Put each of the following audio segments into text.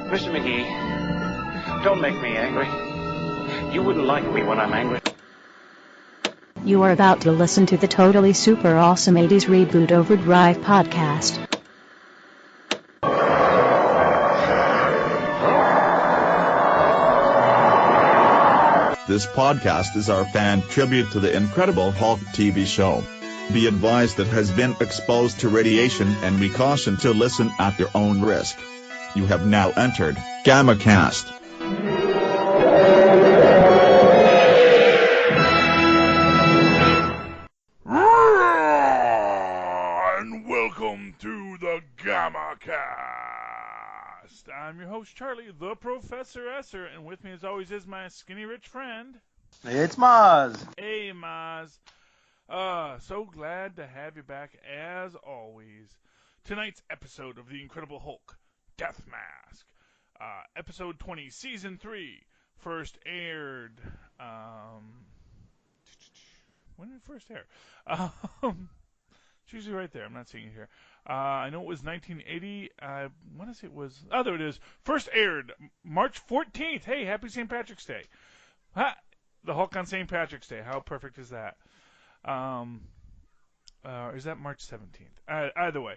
Mr. McGee, don't make me angry. You wouldn't like me when I'm angry. You are about to listen to the Totally Super Awesome 80s Reboot Overdrive podcast. This podcast is our fan tribute to the Incredible Hulk TV show. Be advised that has been exposed to radiation and we caution to listen at your own risk. You have now entered GammaCast. And welcome to the GammaCast. I'm your host, Charlie, the Professor Esser, and with me as always is my skinny rich friend. It's Mozz. Hey, Mozz. So glad to have you back as always. Tonight's episode of The Incredible Hulk, Deathmask. Episode 20, Season 3, first aired, when did it first air? It's usually right there. I'm not seeing it here. I know it was 1980. I want to say it was... Oh, there it is. First aired March 14th. Hey, happy St. Patrick's Day. Ha! The Hulk on St. Patrick's Day. How perfect is that? Is that March 17th? Either way.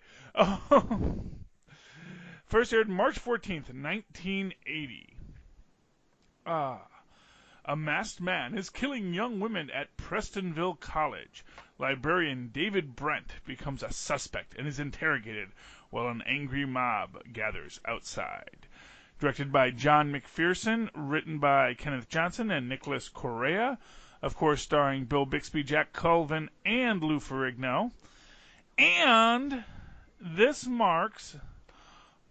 First aired March 14th, 1980. A masked man is killing young women at Prestonville College. Librarian David Brent becomes a suspect and is interrogated while an angry mob gathers outside. Directed by John McPherson, written by Kenneth Johnson and Nicholas Correa. Of course, starring Bill Bixby, Jack Colvin, and Lou Ferrigno. And this marks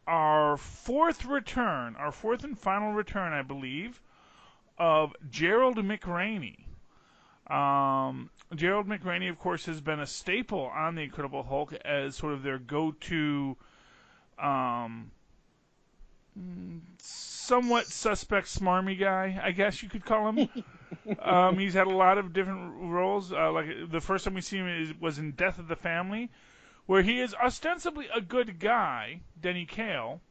our fourth and final return, I believe, of Gerald McRaney. Gerald McRaney, of course, has been a staple on The Incredible Hulk as sort of their go-to, somewhat suspect smarmy guy, I guess you could call him. He's had a lot of different roles. Like the first time we see him was in Death of the Family, where he is ostensibly a good guy, Denny Cale,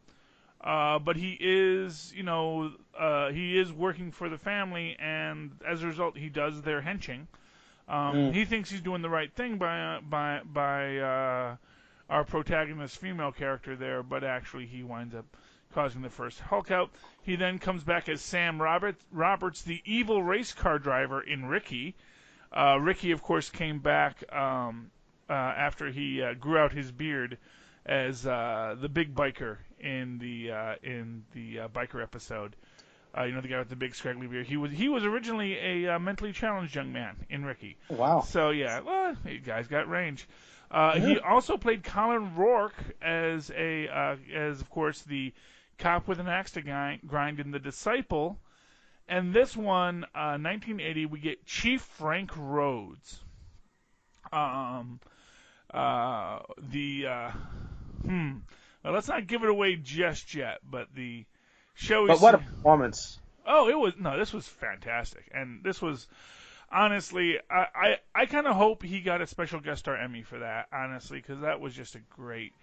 but he is, he is working for the family, and as a result, he does their henching. He thinks he's doing the right thing by our protagonist female character there, but actually he winds up causing the first Hulk out. He then comes back as Sam Roberts, the evil race car driver in Ricky. Ricky, of course, came back after he grew out his beard as the big biker in the biker episode. The guy with the big scraggly beard. He was originally a mentally challenged young man in Ricky. Wow. So yeah, well, the guy's got range. He also played Colin Rourke as of course the cop with an axe to grind in The Disciple. And this one, 1980, we get Chief Frank Rhodes. Well, let's not give it away just yet, but the show is... But what a performance. Oh, this was fantastic. And this was, honestly, I kind of hope he got a special guest star Emmy for that, honestly, because that was just a great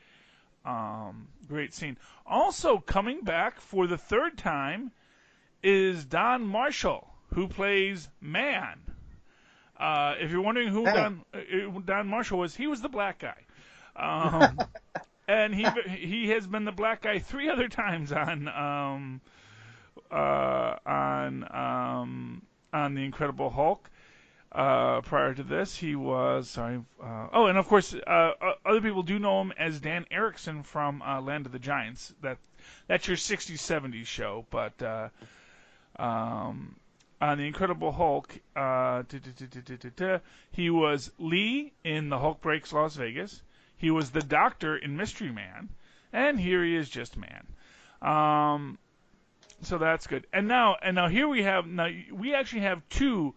scene. Also, coming back for the third time is Don Marshall, who plays Man. If you're wondering who Don Marshall was, he was the black guy. And he has been the black guy 3 other times on The Incredible Hulk. Prior to this, he was and of course, other people do know him as Dan Erickson from Land of the Giants. That's your 60s, 70s show. But on The Incredible Hulk, he was Lee in The Hulk Breaks Las Vegas. He was the Doctor in Mystery Man, and here he is just Man. So that's good. And now here we actually have 2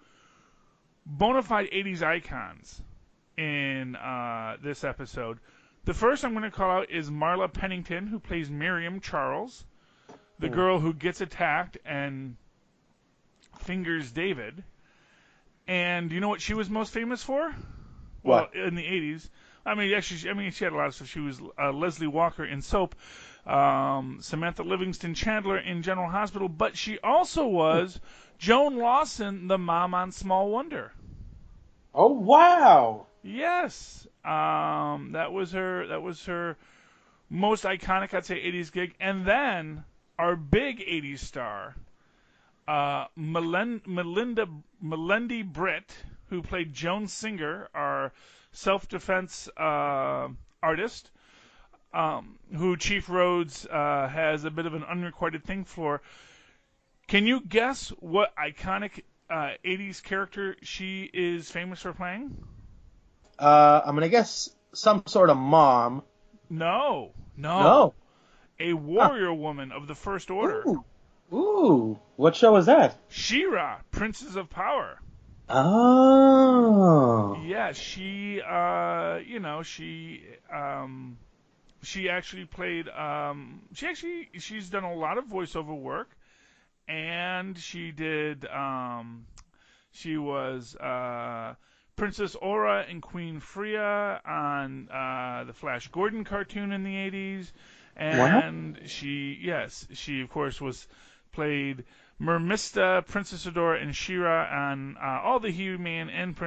bona fide 80s icons in this episode. The first I'm going to call out is Marla Pennington, who plays Miriam Charles, the girl who gets attacked and fingers David. And you know what she was most famous for? What? Well, in the 80s. I mean, actually, she had a lot of stuff. She was Leslie Walker in Soap, Samantha Livingston Chandler in General Hospital, but she also was Joan Lawson, the mom on Small Wonder. Oh, wow. Yes, that was her. That was her most iconic, I'd say, '80s gig. And then our big '80s star, Melinda Britt, who played Joan Singer, our self-defense artist, who Chief Rhodes has a bit of an unrequited thing for. Can you guess what iconic '80s character she is famous for playing? I'm going to guess some sort of mom. No. No. A warrior woman of the First Order. Ooh. What show was that? She-Ra, Princess of Power. Oh. Yeah, she actually played, she's done a lot of voiceover work, and she was Princess Aura and Queen Freya on the Flash Gordon cartoon in the 80s. And she of course played Mermista, Princess Adora, and She-Ra on all the He-Man and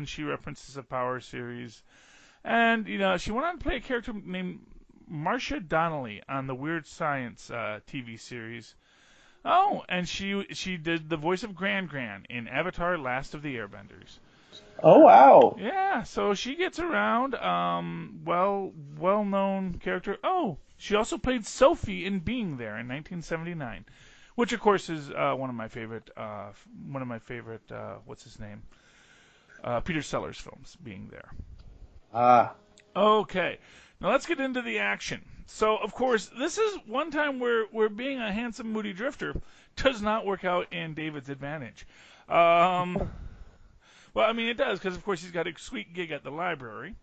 She-Ra Princess of Power series. And, she went on to play a character named Marcia Donnelly on the Weird Science TV series. Oh, and she did the voice of Gran in Avatar: Last of the Airbenders. Oh, wow. Yeah, so she gets around. Well-known character. Oh, she also played Sophie in Being There in 1979, which of course is one of my favorite. What's his name? Peter Sellers films. Being There. Okay, now let's get into the action. So, of course, this is one time where being a handsome, moody drifter does not work out in David's advantage. Well, I mean, it does, because, of course, he's got a sweet gig at the library.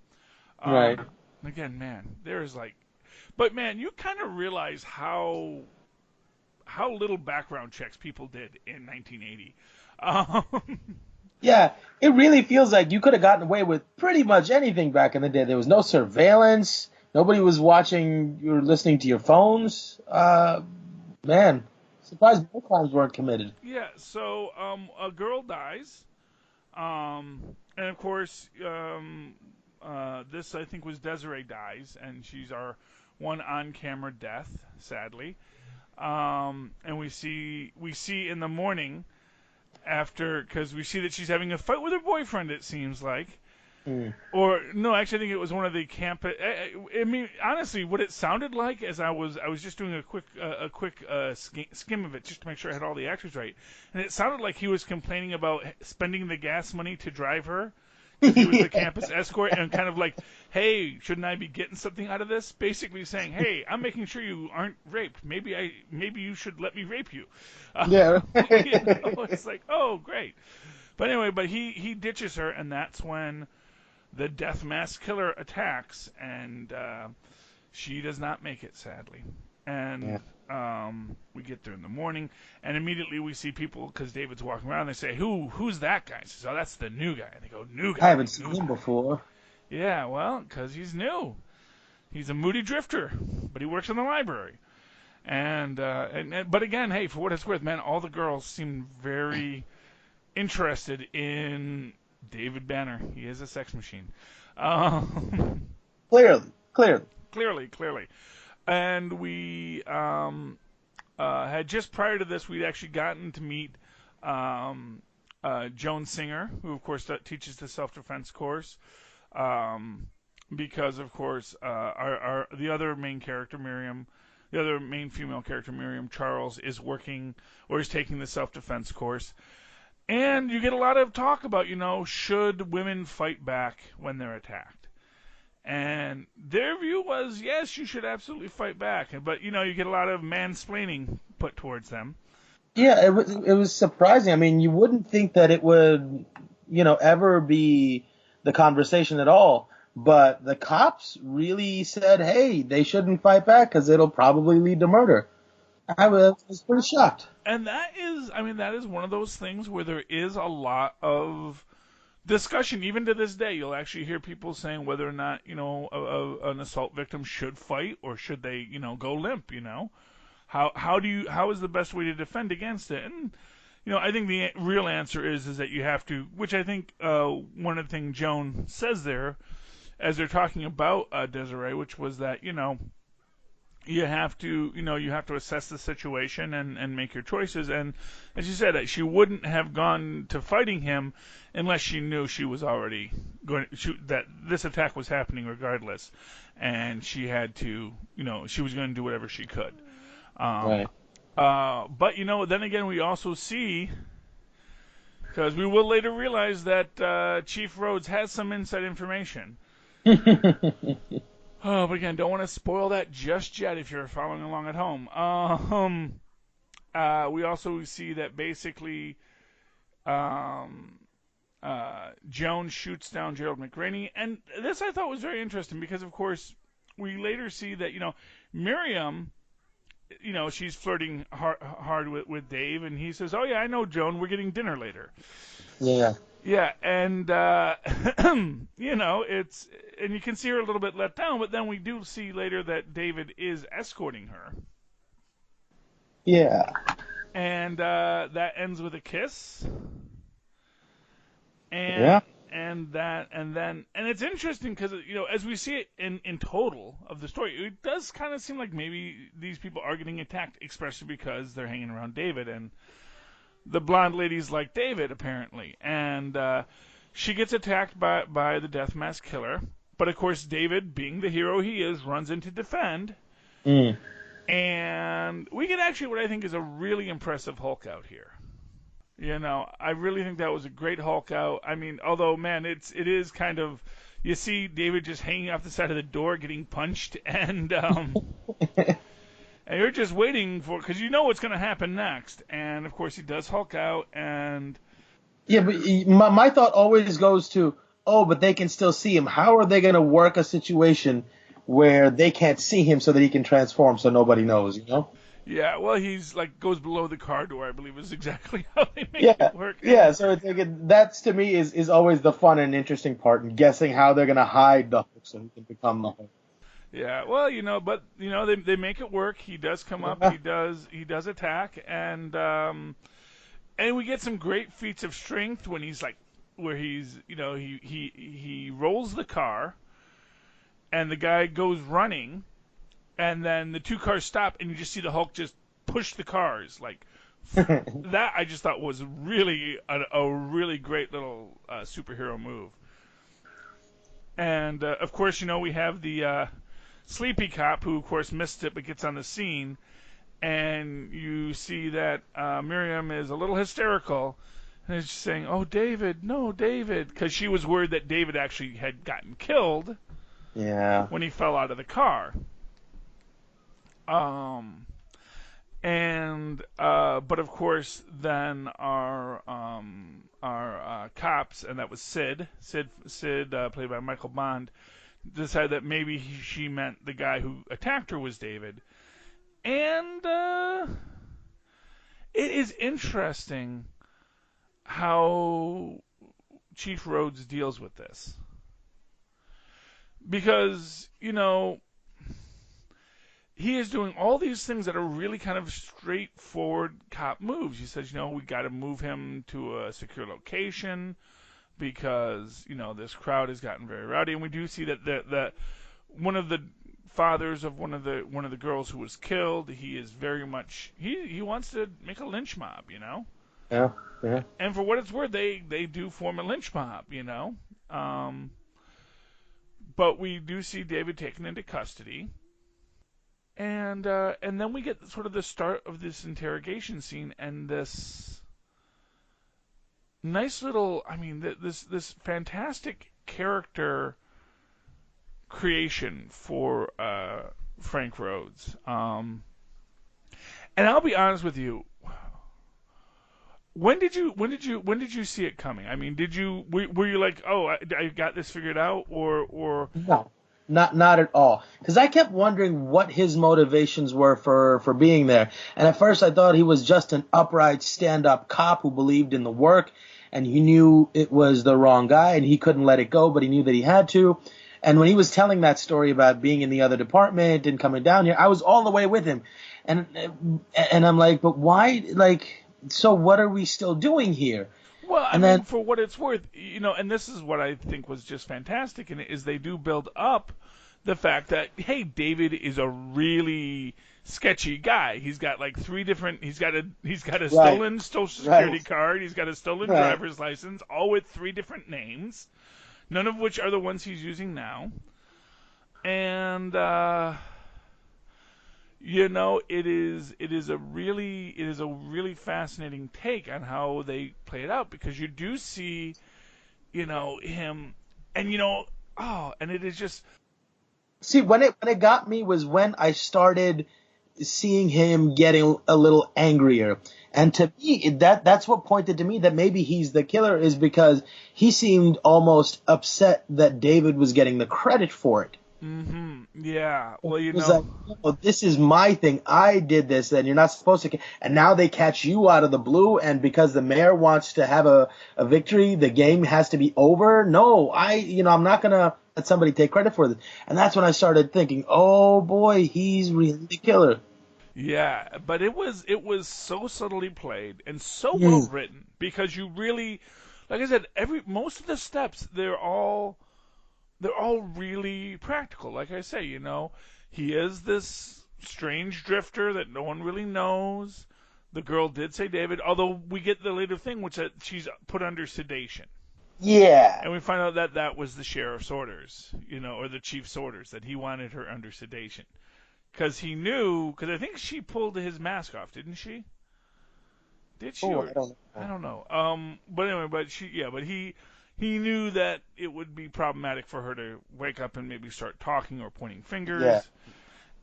Right. Again, man, but, man, you kind of realize how little background checks people did in 1980. Yeah, it really feels like you could have gotten away with pretty much anything back in the day. There was no surveillance. Nobody was watching or listening to your phones. Man, surprised no crimes weren't committed. Yeah, so a girl dies. And of course, this I think was Desiree dies, and she's our one on-camera death, sadly. And we see in the morning because we see that she's having a fight with her boyfriend. It seems like, or no, actually, I think it was one of the camp. I mean, honestly, what it sounded like as I was just doing a quick skim of it just to make sure I had all the actors right, and it sounded like he was complaining about spending the gas money to drive her. He was the campus escort, and kind of like, hey, shouldn't I be getting something out of this? Basically saying, hey, I'm making sure you aren't raped. Maybe you should let me rape you. Yeah. It's like, oh, great. But anyway, he ditches her, and that's when the Deathmask Killer attacks, and she does not make it, sadly. And we get there in the morning, and immediately we see people, because David's walking around, they say, who's that guy? He says, oh, that's the new guy. And they go, new guy? I haven't seen him before. Yeah, well, because he's new. He's a moody drifter, but he works in the library. And but again, hey, for what it's worth, man, all the girls seem very interested in David Banner. He is a sex machine. Clearly. And we had just prior to this, we'd actually gotten to meet Joan Singer, who of course teaches the self-defense course, because of course the other main character, Miriam. The other main female character, Miriam Charles, is taking the self-defense course. And you get a lot of talk about, should women fight back when they're attacked? And their view was, yes, you should absolutely fight back. But, you get a lot of mansplaining put towards them. Yeah, it was surprising. I mean, you wouldn't think that it would, ever be the conversation at all. But the cops really said, hey, they shouldn't fight back because it'll probably lead to murder. I was pretty shocked. And that is one of those things where there is a lot of discussion, even to this day, you'll actually hear people saying whether or not, an assault victim should fight or should they, go limp, How is the best way to defend against it? And, I think the real answer is that you have to, which I think one of the things Joan says there, as they're talking about Desiree, which was that, you have to assess the situation and make your choices. And as you said, she wouldn't have gone to fighting him unless she knew she was already that this attack was happening regardless, and she had to, she was going to do whatever she could. Right. But then again, we also see, because we will later realize that Chief Rhodes has some inside information. Oh, but again, don't want to spoil that just yet if you're following along at home. We also see that basically Joan shoots down Gerald McRaney. And this I thought was very interesting because, of course, we later see that, Miriam, she's flirting hard with Dave. And he says, oh, yeah, I know, Joan. We're getting dinner later. Yeah. Yeah, and it's, and you can see her a little bit let down, but then we do see later that David is escorting her. Yeah. And that ends with a kiss. And yeah. And it's interesting because as we see it in total of the story, it does kind of seem like maybe these people are getting attacked, especially because they're hanging around David and. The blonde lady's like David, apparently. And she gets attacked by the Deathmask killer. But, of course, David, being the hero he is, runs in to defend. Mm. And we get actually what I think is a really impressive Hulk out here. I really think that was a great Hulk out. I mean, although, man, it is kind of... You see David just hanging off the side of the door getting punched. And... And you're just waiting for, because you know what's going to happen next. And, of course, he does Hulk out, and... Yeah, but my thought always goes to, but they can still see him. How are they going to work a situation where they can't see him so that he can transform so nobody knows, Yeah, well, he's, goes below the car door, I believe, is exactly how they make it work. Yeah, so it's that's, to me, is always the fun and interesting part, in guessing how they're going to hide the Hulk so he can become the Hulk. Yeah, well, they make it work. He does come up. He does attack, and we get some great feats of strength when he's where he's, he rolls the car, and the guy goes running, and then the two cars stop, and you just see the Hulk just push the cars that. I just thought was really a really great little superhero move. And of course, we have the sleepy cop, who of course missed it but gets on the scene, and you see that Miriam is a little hysterical and is just saying, oh, David, no, David, because she was worried that David actually had gotten killed when he fell out of the car. But of course then our cops, and that was Sid played by Michael Bond, decided that maybe she meant the guy who attacked her was David. And it is interesting how Chief Rhodes deals with this. Because, he is doing all these things that are really kind of straightforward cop moves. He says, we got to move him to a secure location, because this crowd has gotten very rowdy, and we do see that one of the fathers of one of the girls who was killed, he is very much he wants to make a lynch mob, Yeah. And for what it's worth, they do form a lynch mob, But we do see David taken into custody, and then we get sort of the start of this interrogation scene and this. Nice little, this fantastic character creation for Frank Rhodes. And I'll be honest with you. When did you see it coming? I mean, were you like, oh, I got this figured out, or no, not at all. Because I kept wondering what his motivations were for being there. And at first I thought he was just an upright stand-up cop who believed in the work. and he knew it was the wrong guy, and he couldn't let it go, but he knew that he had to. And when he was telling that story about being in the other department and coming down here, I was all the way with him. And I'm like, but why? Like, so what are we still doing here? Well, I mean, for what it's worth, and this is what I think was just fantastic in it, is they do build up the fact that, hey, David is a really sketchy guy. He's got like he's got a stolen Social Security card, he's got a stolen driver's license, all with 3 different names, none of which are the ones he's using now. And it is a really fascinating take on how they play it out, because you do see, him, and and it is just. See, when it got me was when I started seeing him getting a little angrier. And to me, that's what pointed to me that maybe he's the killer, is because he seemed almost upset that David was getting the credit for it. Mm-hmm. Yeah. Well, it was like, oh, this is my thing. I did this, and you're not supposed to. And now they catch you out of the blue, and because the mayor wants to have a victory, the game has to be over. No, I'm not gonna let somebody take credit for this. And that's when I started thinking, oh boy, he's really the killer. Yeah, but it was so subtly played and so well written, because you really, like I said, most of the steps they're all really practical. Like I say, he is this strange drifter that no one really knows. The girl did say David, although we get the later thing, which that she's put under sedation. Yeah. And we find out that was the sheriff's orders, or the chief's orders, that he wanted her under sedation. Because I think she pulled his mask off, didn't she? Did she? I don't know. But anyway, he knew that it would be problematic for her to wake up and maybe start talking or pointing fingers.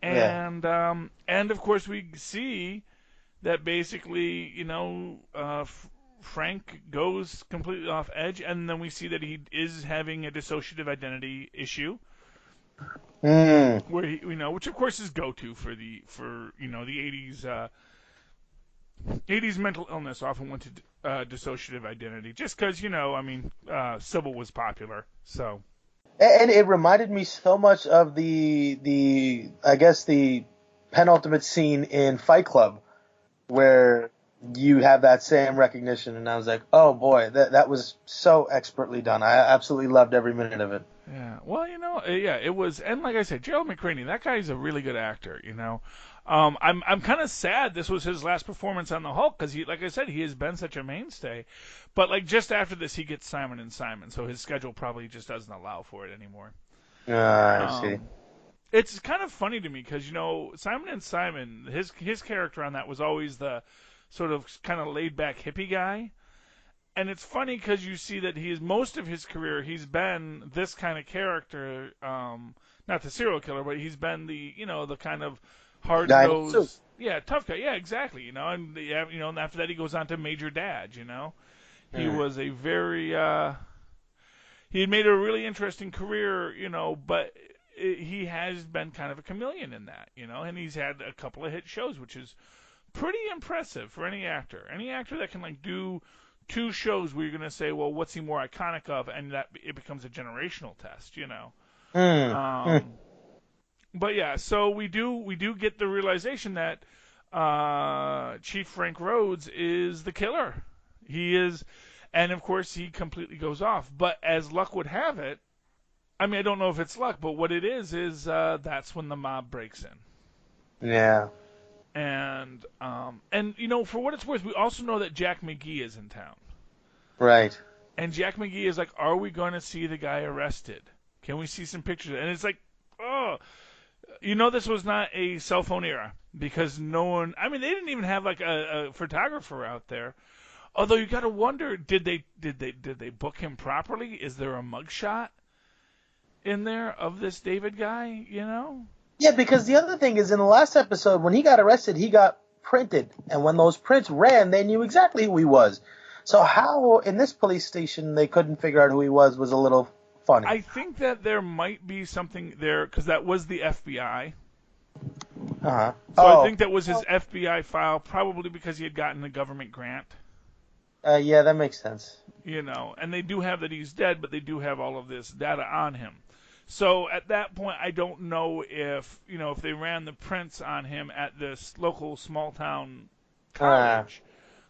Yeah. And of course we see that basically, Frank goes completely off edge, and then we see that he is having a dissociative identity issue. Where he, which of course is go-to for the 80s mental illness often went to dissociative identity, just because Sybil was popular, so. And it reminded me so much of the I guess the penultimate scene in Fight Club, where you have that same recognition, and I was like, oh boy, that was so expertly done. I absolutely loved every minute of it. Yeah, well, it was, and like I said, Gerald McRaney, that guy's a really good actor, I'm kind of sad this was his last performance on the Hulk, because like I said, he has been such a mainstay, but like just after this he gets Simon and Simon, so his schedule probably just doesn't allow for it anymore. I see. It's kind of funny to me because Simon and Simon, his character on that was always the sort of kind of laid back hippie guy. And it's funny because you see that most of his career, he's been this kind of character, not the serial killer, but he's been the kind of hard-nosed, tough guy. Yeah, exactly. And after that he goes on to Major Dad. He was a very, he had made a really interesting career, but he has been kind of a chameleon in that, and he's had a couple of hit shows, which is pretty impressive for any actor. Any actor that can do 2 shows where you're going to say, well, what's he more iconic of, and that it becomes a generational test, But yeah, so we do get the realization that Chief Frank Rhodes is the killer. He is, and of course he completely goes off. But as luck would have it, I mean, I don't know if it's luck, but what it is that's when the mob breaks in. Yeah. And for what it's worth, we also know that Jack McGee is in town. Right. And Jack McGee is like, are we going to see the guy arrested? Can we see some pictures? And it's like, oh, this was not a cell phone era, because no one, I mean, they didn't even have like a photographer out there. Although you got to wonder, did they book him properly? Is there a mugshot in there of this David guy, Yeah, because the other thing is, in the last episode, when he got arrested, he got printed. And when those prints ran, they knew exactly who he was. So how, in this police station, they couldn't figure out who he was a little funny. I think that there might be something there, because that was the FBI. Uh-huh. So I think that was his FBI file, probably because he had gotten a government grant. Yeah, that makes sense. You know, and they do have that he's dead, but they do have all of this data on him. So at that point, I don't know if, you know, if they ran the prints on him at this local small town college,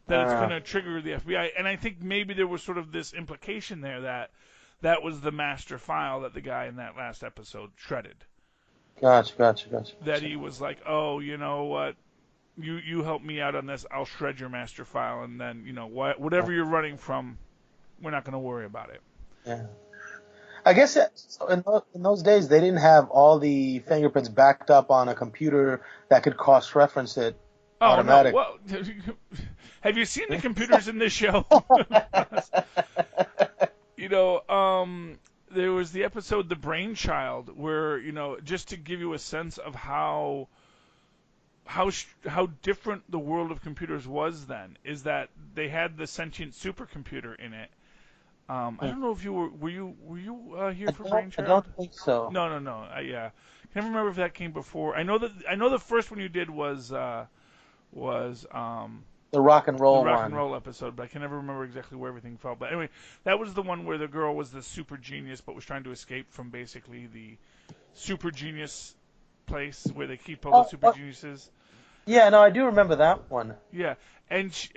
that it's going to trigger the FBI. And I think maybe there was sort of this implication there that that was the master file that the guy in that last episode shredded. Gotcha. That he was like, oh, you know what? You help me out on this. I'll shred your master file, and then, you know, whatever you're running from, we're not going to worry about it. Yeah. I guess in those days they didn't have all the fingerprints backed up on a computer that could cross-reference it automatically. No. Well, have you seen the computers in this show? You know, there was the episode The Brainchild where, you know, just to give you a sense of how different the world of computers was then, is that they had the sentient supercomputer in it. I don't know if you were you here for Brainchild? I don't think so. No. Yeah, I can't remember if that came before. I know the first one you did was the rock and roll rock and roll episode, but I can never remember exactly where everything fell. But anyway, that was the one where the girl was the super genius, but was trying to escape from basically the super genius place where they keep all the super geniuses. Yeah, no, I do remember that one. Yeah,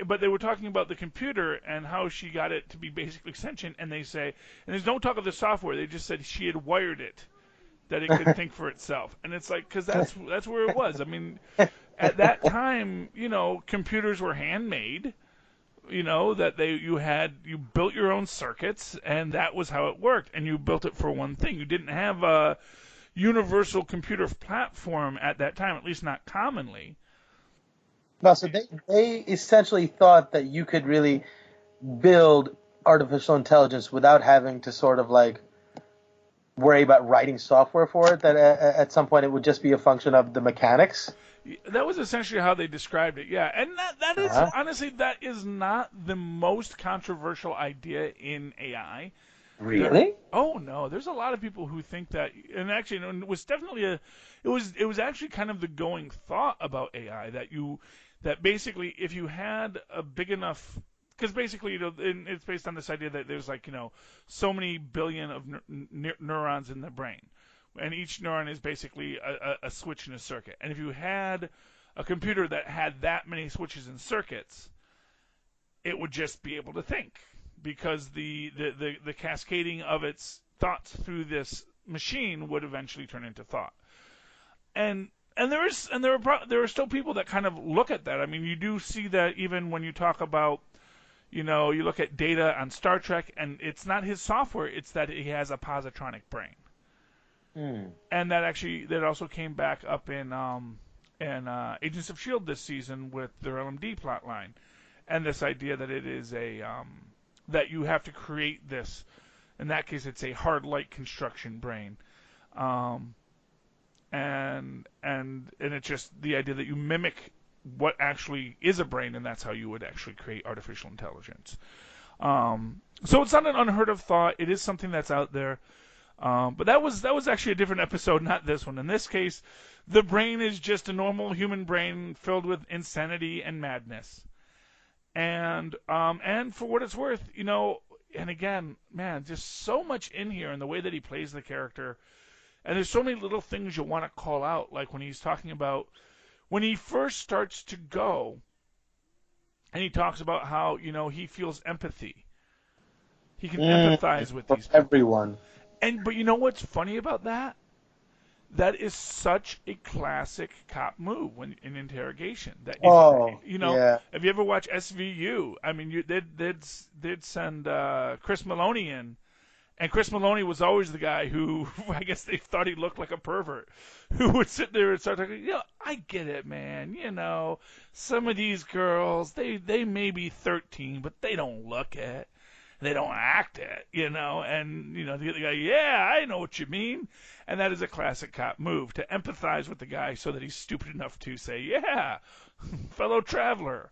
but they were talking about the computer and how she got it to be basically sentient, and they say, and there's no talk of the software. They just said she had wired it, that it could think for itself, and it's like, because that's where it was. I mean, at that time, you know, computers were handmade. You know, that you built your own circuits, and that was how it worked, and you built it for one thing. You didn't have a universal computer platform at that time, at least not commonly. No, so they essentially thought that you could really build artificial intelligence without having to sort of like worry about writing software for it, that at some point it would just be a function of the mechanics. That was essentially how they described it, yeah. And that is, honestly, that is not the most controversial idea in AI. Really? Oh, no. There's a lot of people who think that, and actually, it was definitely it was actually kind of the going thought about AI, that basically if you had a big enough, because basically, you know, it's based on this idea that there's like, you know, so many billion of neurons in the brain, and each neuron is basically a switch in a circuit. And if you had a computer that had that many switches and circuits, it would just be able to think, because the cascading of its thoughts through this machine would eventually turn into thought. And there are still people that kind of look at that. I mean, you do see that even when you talk about, you know, you look at Data on Star Trek, and it's not his software; it's that he has a positronic brain. And that also came back up in Agents of S.H.I.E.L.D. this season with their LMD plotline, and this idea that it is that you have to create this. In that case, it's a hard light construction brain. And it's just the idea that you mimic what actually is a brain, and that's how you would actually create artificial intelligence. So it's not an unheard of thought. It is something that's out there. But that was actually a different episode, not this one. In this case, the brain is just a normal human brain filled with insanity and madness. And for what it's worth, you know, and again, man, just so much in here in the way that he plays the character. And there's so many little things you want to call out, like when he's talking about when he first starts to go, and he talks about how, you know, he feels empathy. He can empathize with these people. Everyone. But you know what's funny about that? That is such a classic cop move when in interrogation. That you know, yeah. Have you ever watched SVU? I mean, they'd send Chris Maloney in. And Chris Maloney was always the guy who, I guess they thought he looked like a pervert, who would sit there and start talking, you know, I get it, man. You know, some of these girls, they may be 13, but they don't look it. They don't act it, you know. And, you know, the other guy, yeah, I know what you mean. And that is a classic cop move, to empathize with the guy so that he's stupid enough to say, yeah, fellow traveler.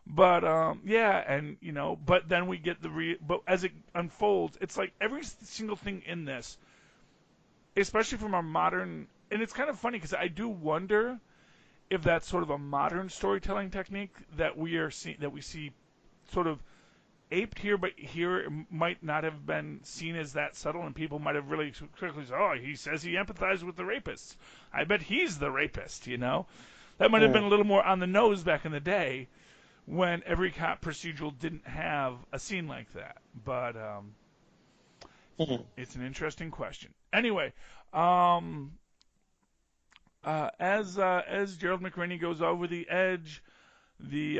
But yeah, and you know, but then we get but as it unfolds, it's like every single thing in this, especially from our modern, and it's kind of funny because I do wonder if that's sort of a modern storytelling technique that we see sort of aped here, but here it might not have been seen as that subtle, and people might have really quickly said, "Oh, he says he empathized with the rapists. I bet he's the rapist." That might have been a little more on the nose back in the day, when every cop procedural didn't have a scene like that. But it's an interesting question. Anyway, as Gerald McRaney goes over the edge, the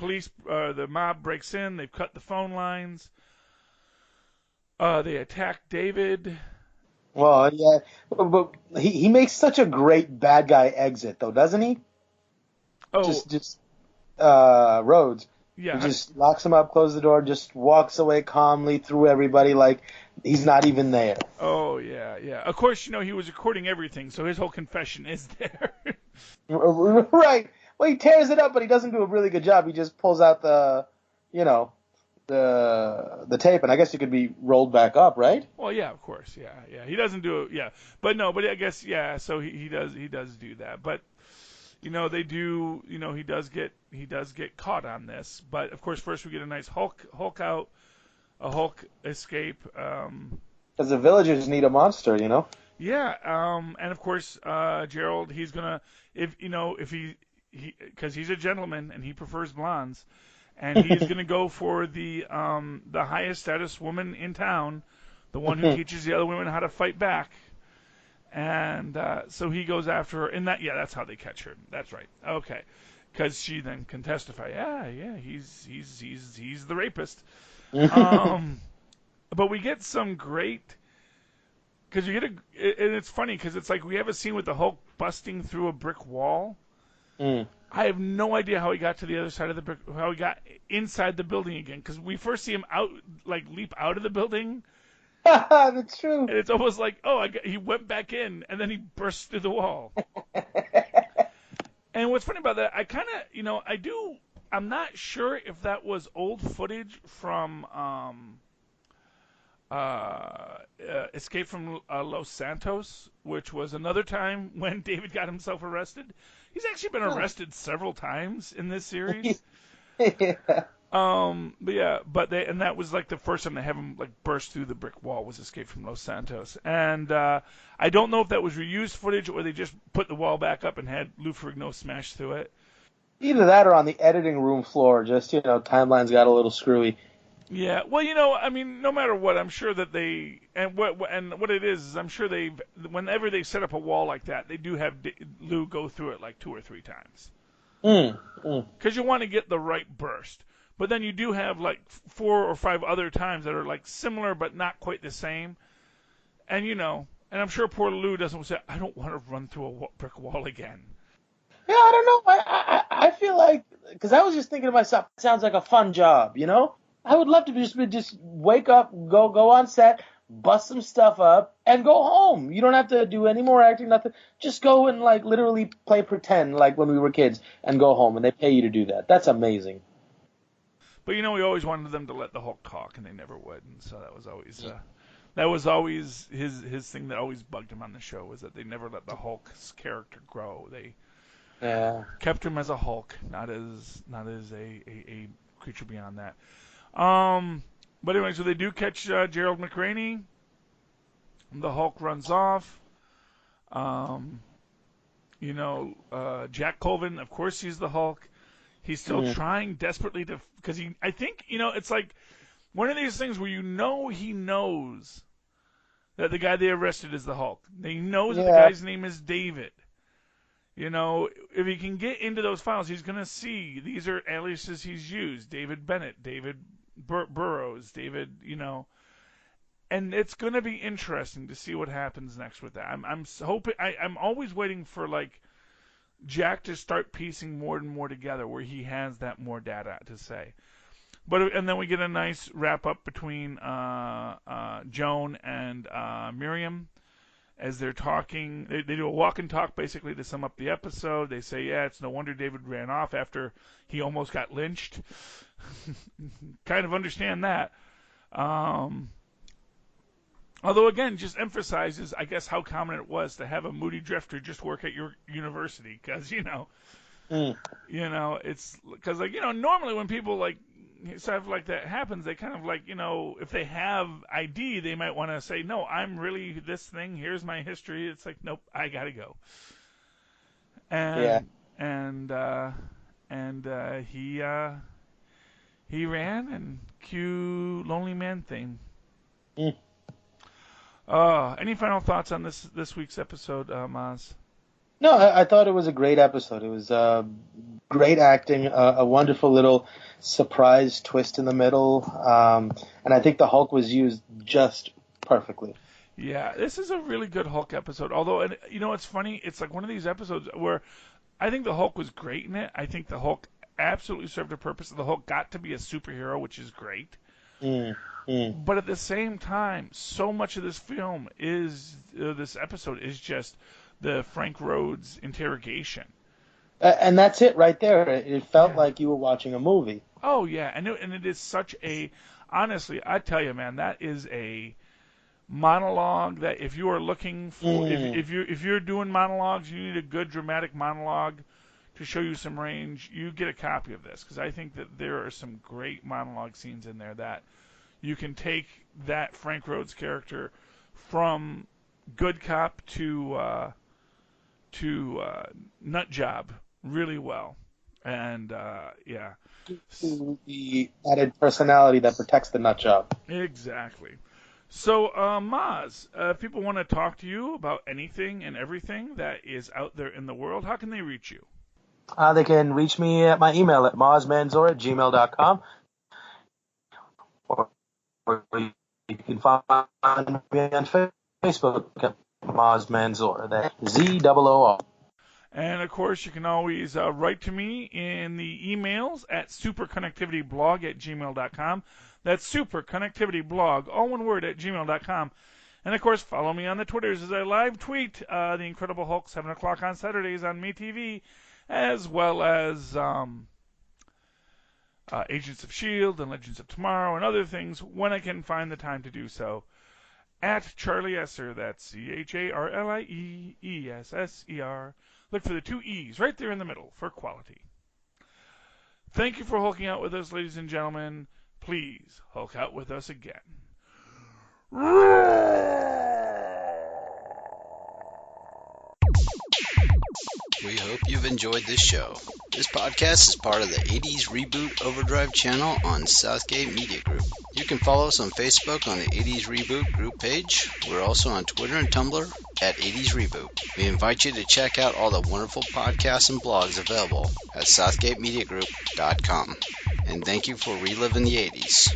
the mob breaks in. They've cut the phone lines. They attack David. Well, yeah, but he makes such a great bad guy exit, though, doesn't he? Oh, just Rhodes. Yeah. He just locks him up, closes the door, just walks away calmly through everybody like he's not even there. Oh, yeah. Of course, he was recording everything, so his whole confession is there. Right. Well, he tears it up, but he doesn't do a really good job. He just pulls out the tape, and I guess it could be rolled back up, right? Well, yeah, of course, yeah. He doesn't do it, yeah. But I guess, yeah, so he does do that. But, they do, he does get caught on this. But, of course, first we get a nice Hulk out, a Hulk escape. Because the villagers need a monster, Yeah, and of course, Gerald, he's gonna, if because he's a gentleman and he prefers blondes, and he's gonna go for the highest status woman in town, the one who teaches the other women how to fight back, and so he goes after her. And that's how they catch her. That's right. Okay, because she then can testify. Yeah, he's the rapist. But we get some great. Because and it's funny because it's like we have a scene with the Hulk busting through a brick wall. I have no idea how he got to the other side of the brick, how he got inside the building again. Because we first see him leap out of the building. That's true. And it's almost like, he went back in and then he burst through the wall. And what's funny about that, I kind of, I'm not sure if that was old footage from Escape from Los Santos, which was another time when David got himself arrested. He's actually been arrested several times in this series. Yeah. And that was like the first time they have him burst through the brick wall was Escape from Los Santos. And I don't know if that was reused footage or they just put the wall back up and had Lou Ferrigno smash through it. Either that or on the editing room floor, just, timelines got a little screwy. Yeah, well, no matter what, I'm sure that they what it is I'm sure whenever they set up a wall like that, they do have Lou go through it like 2 or 3 times. Because you want to get the right burst, but then you do have 4 or 5 other times that are similar but not quite the same, and and I'm sure poor Lou doesn't say, I don't want to run through a brick wall again. Yeah, I don't know. I feel like, because I was just thinking to myself, it sounds like a fun job, I would love to just wake up, go on set, bust some stuff up, and go home. You don't have to do any more acting, nothing. Just go and literally play pretend like when we were kids and go home, and they pay you to do that. That's amazing. But we always wanted them to let the Hulk talk, and they never would, and so that was always his thing that always bugged him on the show, was that they never let the Hulk's character grow. They kept him as a Hulk, not as a creature beyond that. But anyway, so they do catch Gerald McRaney. The Hulk runs off. Jack Colvin, of course, he's the Hulk. He's still trying desperately to, because I think, it's like one of these things where he knows that the guy they arrested is the Hulk. He knows that the guy's name is David. If he can get into those files, he's going to see these are aliases he's used. David Bennett, David Burrows, David, and it's going to be interesting to see what happens next with that. I'm hoping, I'm always waiting for Jack to start piecing more and more together where he has that more data to say. And then we get a nice wrap up between Joan and Miriam as they're talking. They do a walk and talk basically to sum up the episode. They say, it's no wonder David ran off after he almost got lynched. Kind of understand that. Although, again, just emphasizes, I guess, how common it was to have a moody drifter just work at your university. Because, it's because, normally when people, stuff like that happens, they kind of, if they have ID, they might want to say, no, I'm really this thing. Here's my history. It's like, nope, I got to go. And he ran, and cue Lonely Man theme. Any final thoughts on this week's episode, Mozz? No, I thought it was a great episode. It was great acting, a wonderful little surprise twist in the middle, and I think the Hulk was used just perfectly. Yeah, this is a really good Hulk episode. Although, it's funny. It's like one of these episodes where I think the Hulk was great in it. I think the Hulk absolutely served a purpose. The Hulk got to be a superhero, which is great. But at the same time, so much of this film this episode is just the Frank Rhodes interrogation. And that's it right there. It felt like you were watching a movie. Oh, yeah. And it is such honestly, I tell you, man, that is a monologue that if you are looking for, if you're doing monologues, you need a good dramatic monologue to show you some range, you get a copy of this. Because I think that there are some great monologue scenes in there that you can take that Frank Rhodes character from good cop to nut job really well, and the added personality that protects the nut job. Exactly. So, Mozz, if people want to talk to you about anything and everything that is out there in the world, how can they reach you? They can reach me at my email at mozzmanzor@gmail.com. Or you can find me on Facebook at Mozz Manzor. That's ZOOR. And, of course, you can always write to me in the emails at superconnectivityblog@gmail.com. That's superconnectivityblog, all one word, at gmail.com. And, of course, follow me on the Twitters as I live tweet The Incredible Hulk, 7 o'clock on Saturdays on MeTV, as well as Agents of S.H.I.E.L.D. and Legends of Tomorrow and other things when I can find the time to do so. At Charlie Esser, that's CharlieEsser. Look for the 2 E's right there in the middle for quality. Thank you for hulking out with us, ladies and gentlemen. Please hulk out with us again. We hope you've enjoyed this show. This podcast is part of the 80s Reboot Overdrive channel on Southgate Media Group. You can follow us on Facebook on the 80s Reboot group page. We're also on Twitter and Tumblr at 80s Reboot. We invite you to check out all the wonderful podcasts and blogs available at southgatemediagroup.com. And thank you for reliving the 80s.